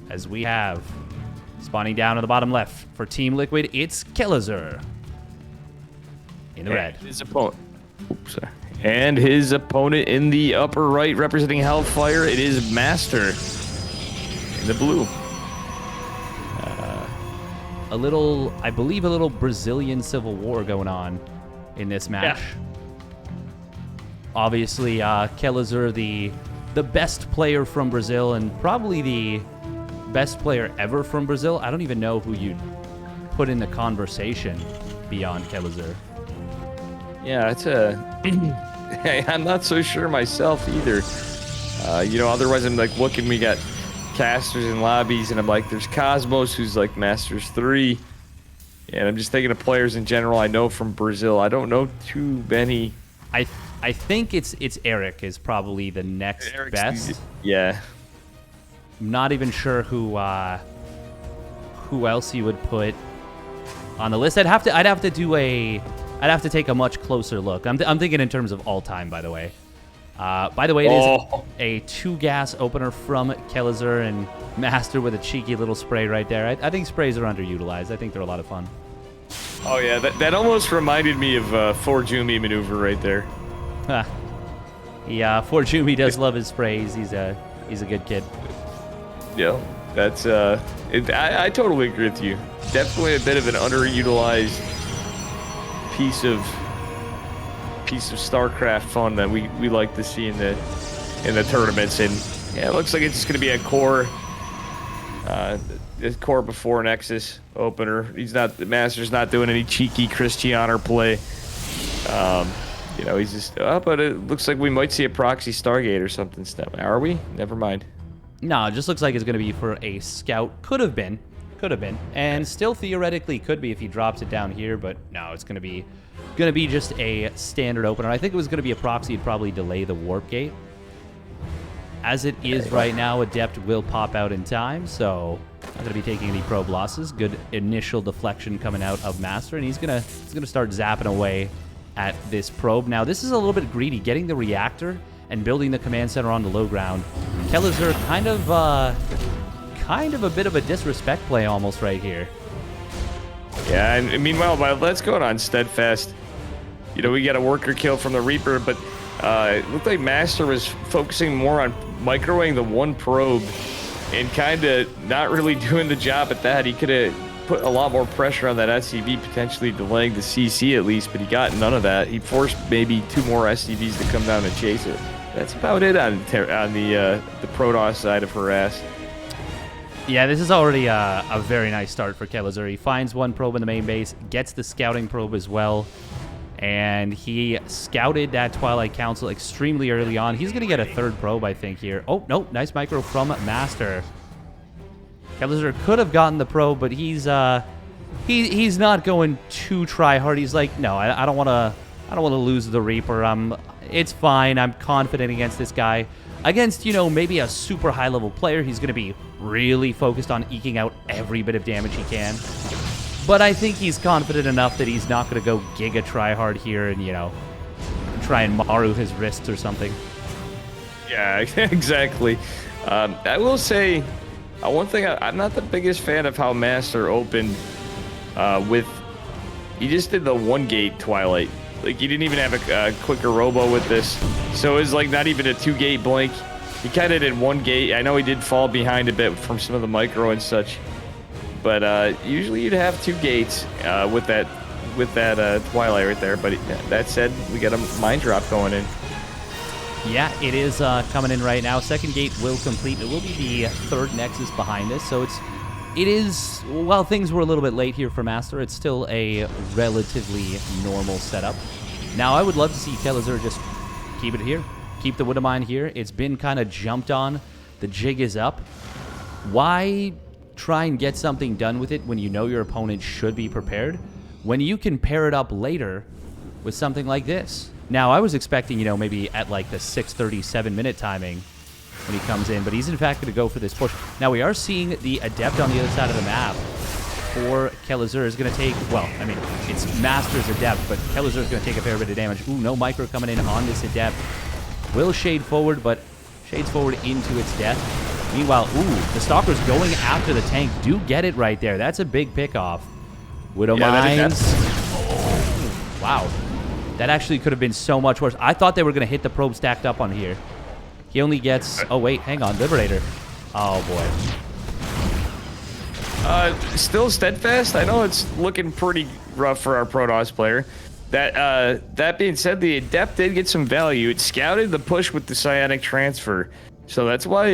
as we have spawning down on the bottom left for Team Liquid, it's Kelazhur in the red. His opponent. Oops, sorry. And his opponent in the upper right, representing Hellfire, it is MasTeR in the blue. I believe a little Brazilian civil war going on in this match. Yeah. Obviously, Kelazhur, the best player from Brazil and probably the best player ever from Brazil. I don't even know who you'd put in the conversation beyond Kelazhur. Yeah, it's I'm not so sure myself either. Otherwise I'm like looking, we got casters and lobbies, and I'm like, there's Cosmos, who's like Masters 3, and I'm just thinking of players in general I know from Brazil. I don't know too many. I think it's Eric is probably the next best. Yeah. I'm not even sure who else you would put on the list. I'd have to take a much closer look. I'm thinking in terms of all time, by the way. It is a 2-gas opener from Kelazhur and MasTeR with a cheeky little spray right there. I think sprays are underutilized. I think they're a lot of fun. Oh yeah, that almost reminded me of Forjumi maneuver right there. Yeah, Forjumi does love his sprays. He's a good kid. Yeah, that's I totally agree with you. Definitely a bit of an underutilized piece of StarCraft fun that we like to see in the tournaments. And yeah, it looks like it's just going to be a core before Nexus opener. MasTeR's not doing any cheeky Christianer play. He's just but it looks like we might see a proxy Stargate or something. Are we? Never mind. No, it just looks like it's going to be for a scout. Could have been, and still theoretically could be if he drops it down here. But no, it's going to be just a standard opener. I think it was going to be a proxy. It'd probably delay the warp gate. As it is right now, Adept will pop out in time, so not going to be taking any probe losses. Good initial deflection coming out of MasTeR, and he's gonna start zapping away at this probe. Now, this is a little bit greedy, getting the reactor and building the command center on the low ground. Kelazhur kind of a bit of a disrespect play almost right here. Yeah, and meanwhile, let's go on Steadfast. We got a worker kill from the Reaper, but it looked like MasTeR was focusing more on microwaving the one probe and kind of not really doing the job at that. He could have put a lot more pressure on that SCV, potentially delaying the CC at least, but he got none of that. He forced maybe 2 more SCVs to come down and chase it. That's about it on the Protoss side of harass. Yeah, this is already a very nice start for Kelazhur. He finds one probe in the main base, gets the scouting probe as well, and he scouted that Twilight Council extremely early on. He's going to get a 3rd probe, I think, here. Oh, no, nice micro from MasTeR. Kelazhur could have gotten the probe, but he's not going to try hard. He's like, no, I don't want to lose the Reaper. It's fine. I'm confident against this guy. Against, maybe a super high-level player, he's going to be really focused on eking out every bit of damage he can. But I think he's confident enough that he's not going to go giga try-hard here and, try and Maru his wrists or something. Yeah, exactly. I will say, one thing, I'm not the biggest fan of how MasTeR opened he just did the 1-gate Twilight. Like, he didn't even have a quicker robo with this. So it was like not even a 2-gate blink. He kind of did 1 gate. I know he did fall behind a bit from some of the micro and such. But usually you'd have 2 gates with that Twilight right there. But that said, we got a mine drop going in. Yeah, it is coming in right now. 2nd gate will complete. It will be the 3rd Nexus behind this. So it is, while things were a little bit late here for MasTeR, it's still a relatively normal setup. Now, I would love to see Kelazhur just keep it here. Keep the Widowmine here. It's been kind of jumped on. The jig is up. Why try and get something done with it when you know your opponent should be prepared, when you can pair it up later with something like this? Now, I was expecting, maybe at like the 6:37-minute timing when he comes in, but he's in fact going to go for this push. Now, we are seeing the Adept on the other side of the map for Kelazhur is going to take, well, I mean, it's MasTeR's Adept, but Kelazhur is going to take a fair bit of damage. Ooh, no micro coming in on this Adept. Will shade forward, but shades forward into its death. Meanwhile, ooh, the Stalkers going after the tank. Do get it right there. That's a big pickoff. Widow Mines. Oh, wow. That actually could have been so much worse. I thought they were going to hit the probe stacked up on here. He only gets... Oh, wait. Hang on. Liberator. Oh, boy. Still steadfast. I know it's looking pretty rough for our Protoss player. That being said, the Adept did get some value. It scouted the push with the Psionic Transfer. So that's why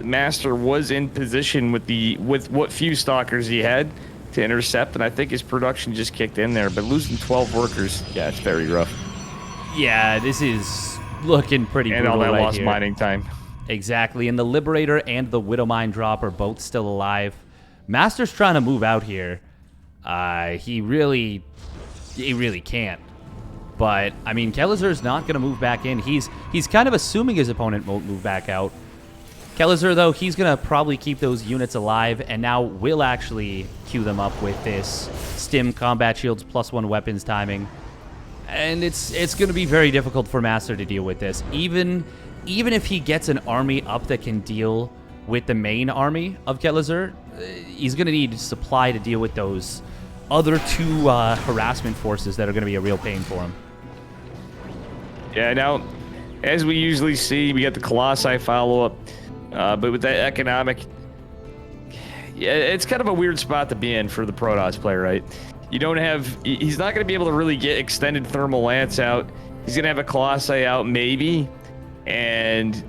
MasTeR was in position with what few Stalkers he had to intercept, and I think his production just kicked in there. But losing 12 workers, yeah, it's very rough. Yeah, this is looking pretty brutal and all that right lost here. mining time. Exactly, and the Liberator and the Widow Mine Drop are both still alive. MasTeR's trying to move out here. He really can't. But, I mean, Kelazhur's not going to move back in. He's kind of assuming his opponent won't move back out. Kelazhur, though, he's going to probably keep those units alive, and now will actually queue them up with this Stim Combat Shields +1 weapons timing. And it's going to be very difficult for MasTeR to deal with this. Even if he gets an army up that can deal with the main army of Kelazhur, he's going to need supply to deal with those other two harassment forces that are going to be a real pain for him. Yeah, now, as we usually see, we got the Colossi follow-up. But with that economic... Yeah, it's kind of a weird spot to be in for the Protoss player, right? You don't have... He's not going to be able to really get extended Thermal Lance out. He's going to have a Colossi out, maybe. And,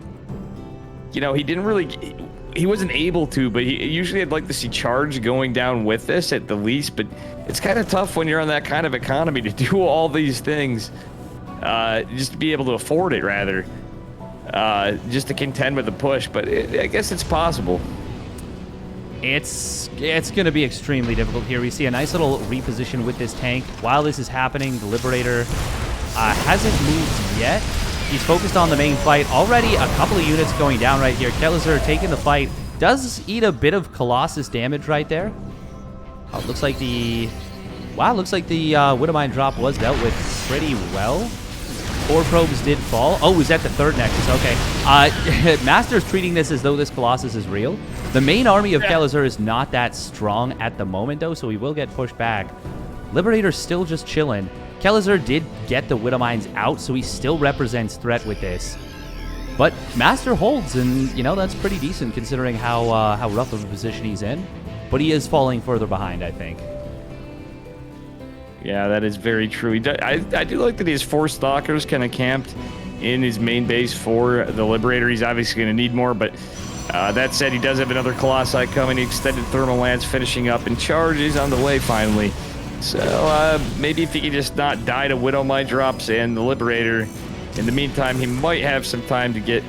you know, he didn't really... He wasn't able to, but usually I'd like to see Charge going down with this at the least. But it's kind of tough when you're on that kind of economy to do all these things. Just to be able to afford it, rather. Just to contend with the push. But I guess it's possible. It's going to be extremely difficult here. We see a nice little reposition with this tank. While this is happening, the Liberator hasn't moved yet. He's focused on the main fight. Already a couple of units going down right here. Kelazhur taking the fight. Does eat a bit of Colossus damage right there. Oh, looks like the... Wow, looks like the Widow Mine drop was dealt with pretty well. 4 probes did fall. Oh, is that the third Nexus? Okay. MasTeR's treating this as though this Colossus is real. The main army of Kelazhur is not that strong at the moment, though, so he will get pushed back. Liberator's still just chilling. Kelazhur did get the Widow Mines out, so he still represents threat with this. But MasTeR holds, and, you know, that's pretty decent considering how rough of a position he's in. But he is falling further behind, I think. Yeah, that is very true. I do like that he has 4 Stalkers kind of camped in his main base for the Liberator. He's obviously going to need more, but that said, he does have another Colossi coming. He extended Thermal Lance finishing up, and Charge is on the way finally. So maybe if he could just not die to Widow Mine drops and the Liberator, in the meantime, he might have some time to get...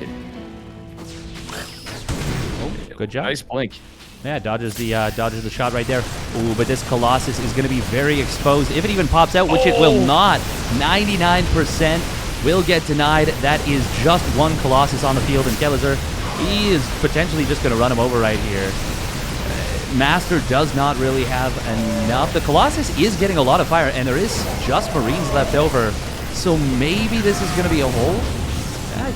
Oh, good job. Nice blink. Yeah, dodges the shot right there. Ooh, but this Colossus is going to be very exposed. If it even pops out, which it will not. 99% will get denied. That is just 1 Colossus on the field, and Kelazhur, he is potentially just going to run him over right here. MasTeR does not really have enough. The Colossus is getting a lot of fire, and there is just Marines left over. So maybe this is going to be a hold.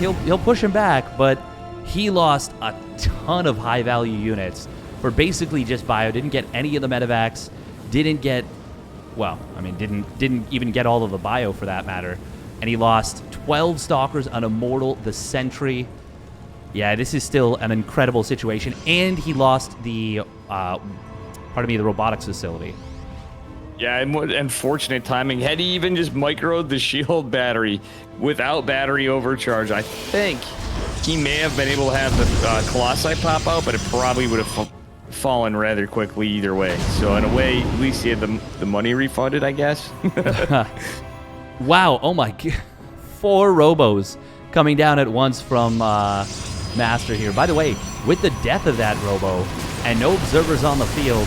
Yeah, he'll push him back, but he lost a ton of high-value units for basically just bio. Didn't get any of the medevacs. Didn't get, well, I mean, didn't even get all of the bio for that matter. And he lost 12 Stalkers, an Immortal, the Sentry. Yeah, this is still an incredible situation. And he lost the, the robotics facility. Yeah, and what unfortunate timing. Had he even just microed the shield battery without battery overcharge, I think he may have been able to have the Colossi pop out, but it probably would have fallen rather quickly either way. So in a way, at least he had the money refunded, I guess. Wow, oh my god. 4 robos coming down at once from MasTeR here. By the way, with the death of that robo and no observers on the field,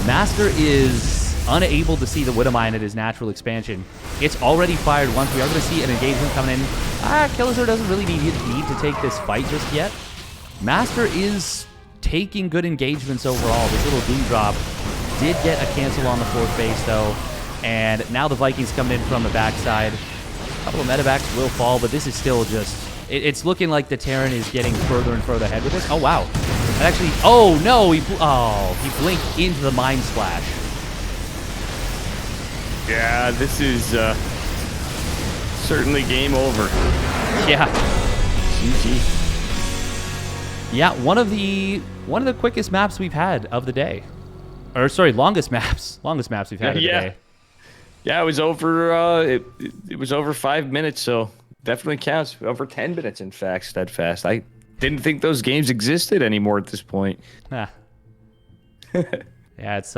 MasTeR is unable to see the Widow Mine at his natural expansion. It's already fired once. We are going to see an engagement coming in. Kelazhur doesn't really need to take this fight just yet. MasTeR is taking good engagements overall. This little Doom Drop did get a cancel on the 4th base, though. And now the Vikings coming in from the backside. A couple of medevacs will fall, but this is still just... It's looking like the Terran is getting further and further ahead with this. Oh, wow. And actually, oh no, he blinked into the Mind Splash. Yeah, this is certainly game over. Yeah. GG. Yeah, one of the quickest maps we've had of the day. Or sorry, longest maps we've had of the day. Yeah, it was over it was over 5 minutes, so definitely counts. Over 10 minutes in fact, Steadfast. I didn't think those games existed anymore at this point. Yeah, it's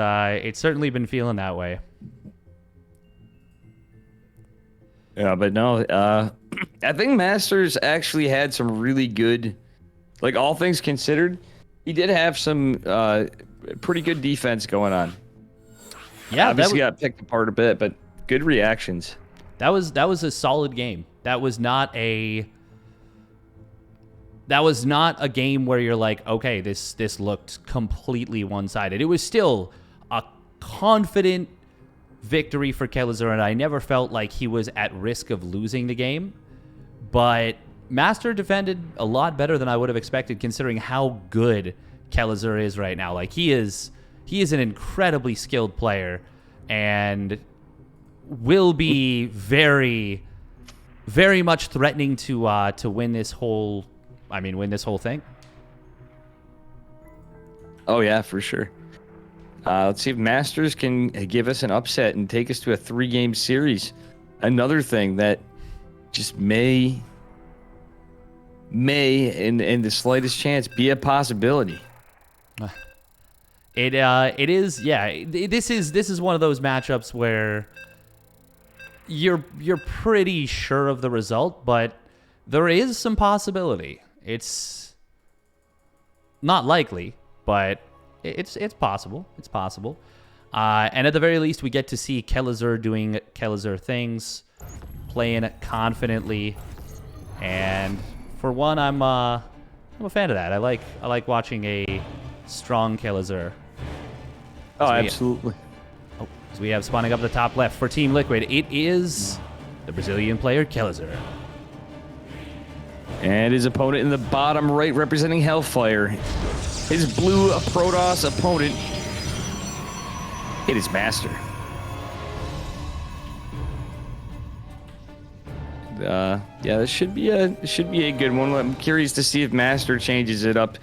certainly been feeling that way. Yeah, but no, I think Masters actually had some really good, like all things considered, he did have some pretty good defense going on. Yeah, obviously got picked apart a bit, but good reactions. That was a solid game. That was not a game where you're like, okay, this looked completely one-sided. It was still a confident victory for Kelazhur, and I never felt like he was at risk of losing the game. But MasTeR defended a lot better than I would have expected, considering how good Kelazhur is right now. Like he is an incredibly skilled player, and will be very, very much threatening to win this whole thing. Oh yeah, for sure. Let's see if Masters can give us an upset and take us to a 3-game series. Another thing that just may in the slightest chance be a possibility. It is, yeah. This is one of those matchups where you're pretty sure of the result, but there is some possibility. It's not likely, but it's possible. It's possible. And at the very least, we get to see Kelazhur doing Kelazhur things, playing confidently, and for one, I'm a fan of that. I like watching a strong Kelazhur. Oh, absolutely. So we have spawning up the top left for Team Liquid. It is the Brazilian player Kelazhur. And his opponent in the bottom right, representing Hellfire. His blue Protoss opponent. It is MasTeR. Yeah, this should be a good one. I'm curious to see if MasTeR changes it up.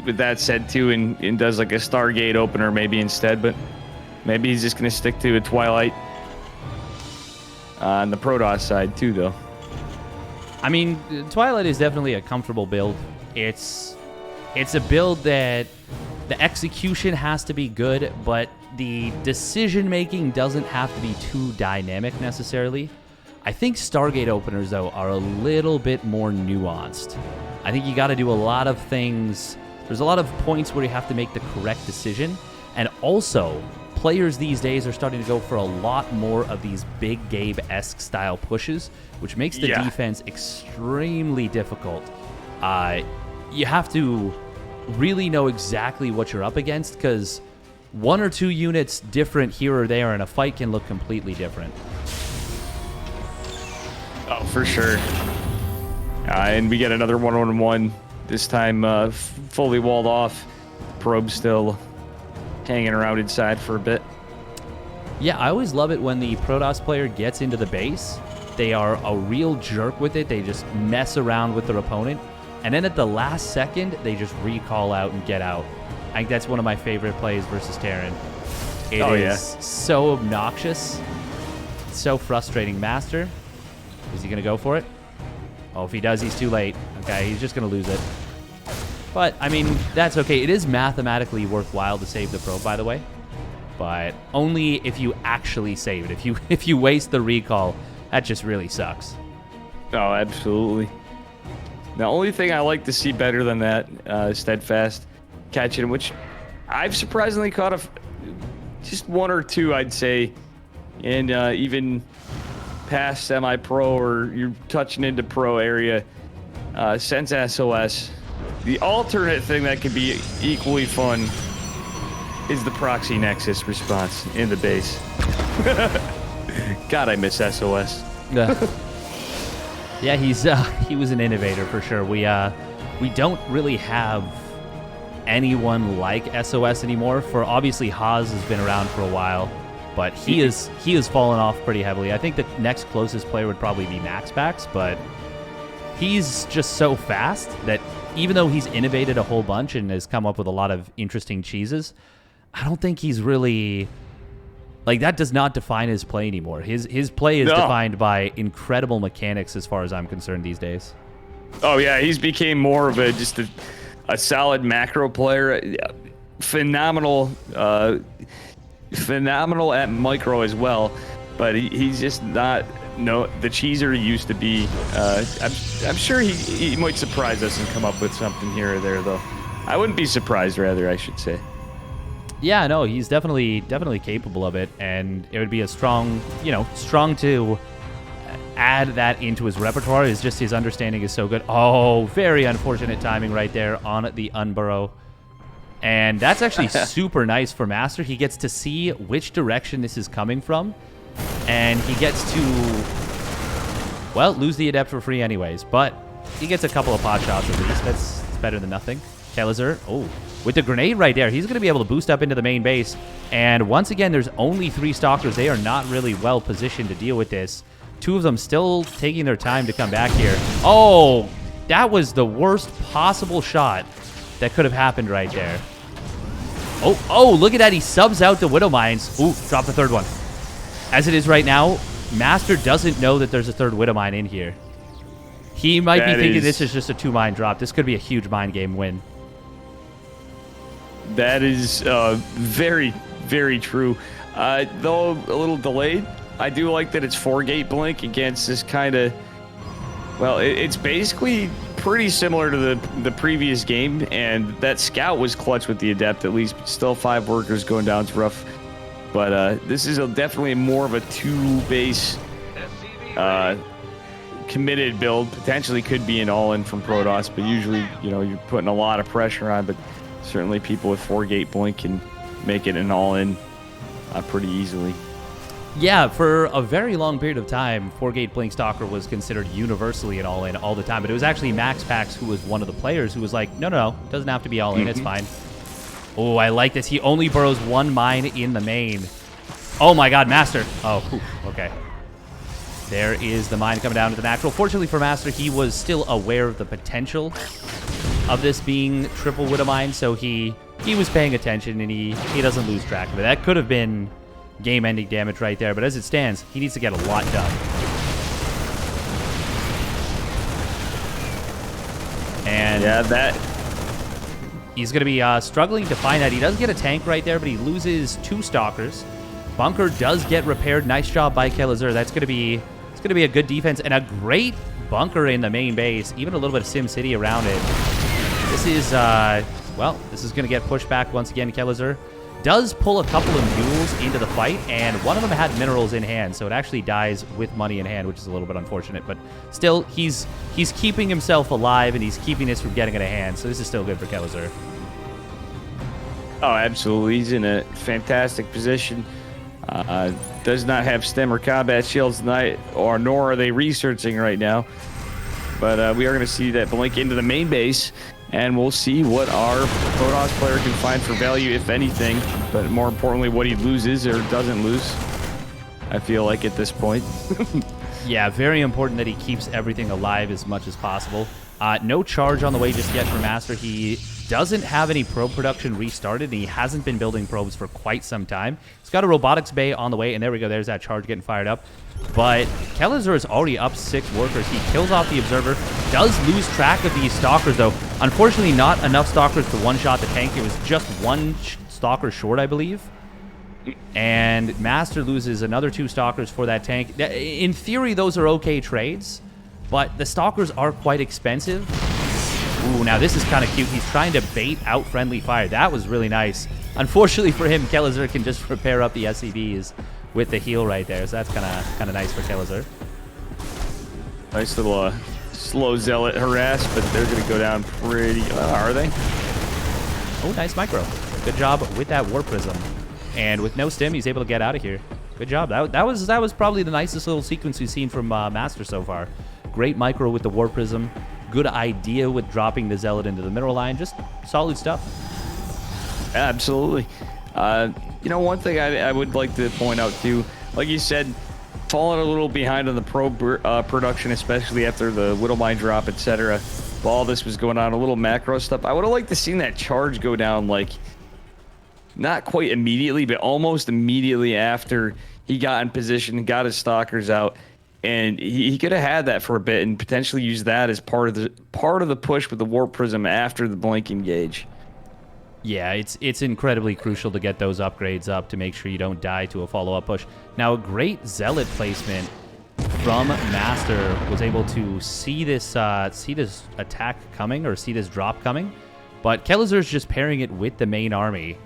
With that said, too, and does like a Stargate opener maybe instead, but maybe he's just gonna stick to a Twilight on the Protoss side too, though. I mean, Twilight is definitely a comfortable build. It's a build that the execution has to be good, but the decision making doesn't have to be too dynamic necessarily. I think Stargate openers, though, are a little bit more nuanced. I think you got to do a lot of things. There's a lot of points where you have to make the correct decision. And also, players these days are starting to go for a lot more of these big Gabe-esque style pushes, which makes the defense extremely difficult. You have to really know exactly what you're up against, because one or two units different here or there in a fight can look completely different. Oh, for sure. And we get another 1-on-1, this time fully walled off. Probe still hanging around inside for a bit. Yeah, I always love it when the Protoss player gets into the base. They are a real jerk with it. They just mess around with their opponent. And then at the last second, they just recall out and get out. I think that's one of my favorite plays versus Terran. It is so obnoxious. It's so frustrating. MasTeR, is he going to go for it? Oh, if he does, he's too late. Okay, he's just going to lose it. But, I mean, that's okay. It is mathematically worthwhile to save the probe, by the way. But only if you actually save it. If you waste the recall, that just really sucks. Oh, absolutely. The only thing I like to see better than that, Steadfast catching, which I've surprisingly caught just one or two, I'd say, and even past semi-pro or you're touching into pro area, since SOS. The alternate thing that could be equally fun is the proxy nexus response in the base. God, I miss SOS. Yeah, he was an innovator for sure. We we don't really have anyone like SOS anymore. For obviously Haas has been around for a while, but he has fallen off pretty heavily. I think the next closest player would probably be MaxPax, but he's just so fast that even though he's innovated a whole bunch and has come up with a lot of interesting cheeses, I don't think he's really, like, that does not define his play anymore. His play is defined by incredible mechanics as far as I'm concerned these days. Oh yeah, he's became more of just a solid macro player. Phenomenal at micro as well, but he's just not the cheeser he used to be. I'm sure he might surprise us and come up with something here or there, though. I wouldn't be surprised, rather, I should say. Yeah, no, he's definitely capable of it, and it would be a strong to add that into his repertoire. Is just his understanding is so good. Oh, very unfortunate timing right there on the unburrow. And that's actually super nice for MasTeR. He gets to see which direction this is coming from, and he gets to, well, lose the Adept for free anyways, but he gets a couple of pot shots at least. That's better than nothing. Kelazhur, oh, with the grenade right there, he's going to be able to boost up into the main base. And once again, there's only 3 Stalkers. They are not really well positioned to deal with this. 2 of them still taking their time to come back here. Oh, that was the worst possible shot that could have happened right there. Oh, look at that. He subs out the Widow Mines. Ooh, drop the 3rd one. As it is right now, MasTeR doesn't know that there's a 3rd Widow Mine in here. He might be thinking this is just a 2-mine drop. This could be a huge mind game win. That is very, very true. Though a little delayed, I do like that it's 4-gate blink against this kind of, well, it's basically pretty similar to the previous game, and that scout was clutch with the Adept at least, but still 5 workers going down is rough. But this is definitely more of a 2-base committed build. Potentially could be an all-in from Protoss, but usually, you're putting a lot of pressure on, but certainly people with 4-gate blink can make it an all-in pretty easily. Yeah, for a very long period of time, 4-gate blink Stalker was considered universally an all-in all the time, but it was actually MaxPax who was one of the players who was like, no, it doesn't have to be all-in, it's fine. Oh, I like this. He only burrows 1 mine in the main. Oh my god, MasTeR. Oh, whew, okay. There is the mine coming down to the natural. Fortunately for MasTeR, he was still aware of the potential of this being triple Widow Mine, so he was paying attention, and he doesn't lose track of it. That could have been game-ending damage right there, but as it stands, he needs to get a lot done. And yeah, he's going to be struggling to find that. He does get a tank right there, but he loses 2 Stalkers. Bunker does get repaired. Nice job by Kelazhur. That's going to be a good defense and a great bunker in the main base. Even a little bit of Sim City around it. This is this is going to get pushed back once again. Kelazhur does pull a couple of mules into the fight, and one of them had minerals in hand, so it actually dies with money in hand, which is a little bit unfortunate. But still, he's keeping himself alive, and he's keeping this from getting out of hand. So this is still good for Kelazhur. Oh, absolutely. He's in a fantastic position. Does not have stem or combat shields tonight, nor are they researching right now. But we are going to see that blink into the main base, and we'll see what our Protoss player can find for value, if anything. But more importantly, what he loses or doesn't lose, I feel like, at this point. Yeah, very important that he keeps everything alive as much as possible. No charge on the way just yet for MasTeR. He doesn't have any probe production restarted, and he hasn't been building probes for quite some time. He's got a robotics bay on the way, and there we go. There's that charge getting fired up. But Kelazhur is already up 6 workers. He kills off the Observer. Does lose track of these Stalkers, though. Unfortunately, not enough Stalkers to one-shot the tank. It was just 1 Stalker short, I believe. And MasTeR loses another 2 Stalkers for that tank. In theory, those are okay trades, but the Stalkers are quite expensive. Ooh, now this is kind of cute. He's trying to bait out friendly fire. That was really nice. Unfortunately for him, Kelazhur can just repair up the SCVs with the heal right there, so that's kind of nice for Kelazhur. Nice little slow zealot harass, but they're going to go down pretty... are they? Oh, nice micro. Good job with that War Prism. And with no stim, he's able to get out of here. Good job. That was probably the nicest little sequence we've seen from MasTeR so far. Great micro with the War Prism. good idea with dropping the Zealot into the mineral line. Just solid stuff. Absolutely. You know, one thing I would like to point out too, like you said, falling a little behind on the production, especially after the Widowmine drop, etc. While all this was going on, a little macro stuff. I would have liked to seen that charge go down, like, not quite immediately, but almost immediately after he got in position, got his stalkers out, and he could have had that for a bit and potentially used that as part of the push with the Warp Prism after the Blink engage. Yeah, it's incredibly crucial to get those upgrades up to make sure you don't die to a follow-up push. Now, a great Zealot placement from MasTeR was able to see this attack coming, or see this drop coming, but Kelazhur's just pairing it with the main army,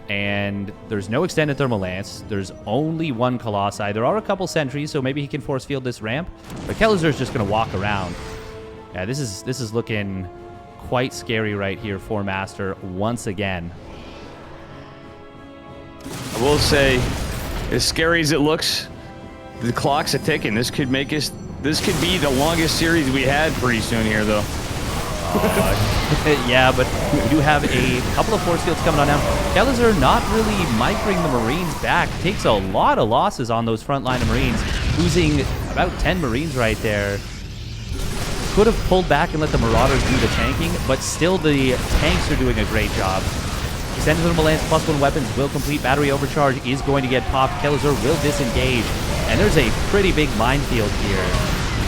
and there's no extended thermal lance. There's only one Colossi. There are a couple sentries, so maybe he can force field this ramp, but Kelazhur's just going to walk around. Yeah, this is looking quite scary right here for MasTeR once again. I will say, as scary as it looks, the clock's a ticking. This could be the longest series we had pretty soon here, though. Yeah, but we do have a couple of force fields coming on now. Kelazhur not really microing the Marines back. Takes a lot of losses on those front line of Marines, losing about 10 Marines right there. Could have pulled back and let the Marauders do the tanking, but still the tanks are doing a great job. Extended thermal lance +1 weapons will complete. Battery overcharge is going to get popped. Kelazhur will disengage, and there's a pretty big minefield here.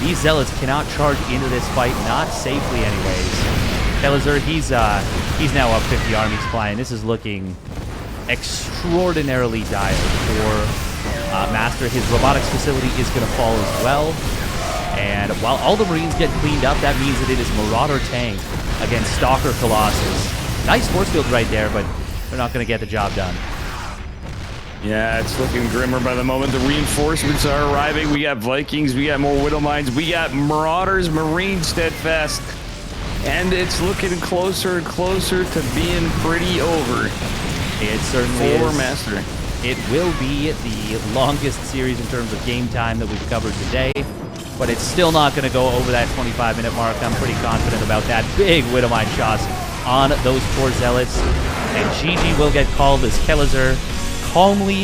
These Zealots cannot charge into this fight, not safely anyways. Kelazhur, he's now up 50 army supply, and this is looking extraordinarily dire for MasTeR. His robotics facility is going to fall as well. And while all the Marines get cleaned up, that means that it is Marauder tank against Stalker Colossus. Nice force field right there, but they're not going to get the job done. Yeah, it's looking grimmer by the moment. The reinforcements are arriving. We got Vikings, we got more Widowmines, we got Marauders, Marines steadfast. And it's looking closer and closer to being pretty over. It certainly for is. MasTeR. It will be the longest series in terms of game time that we've covered today, but it's still not going to go over that 25-minute mark. I'm pretty confident about that. Big Widowmine shots on those poor Zealots, and GG will get called as Kelazhur calmly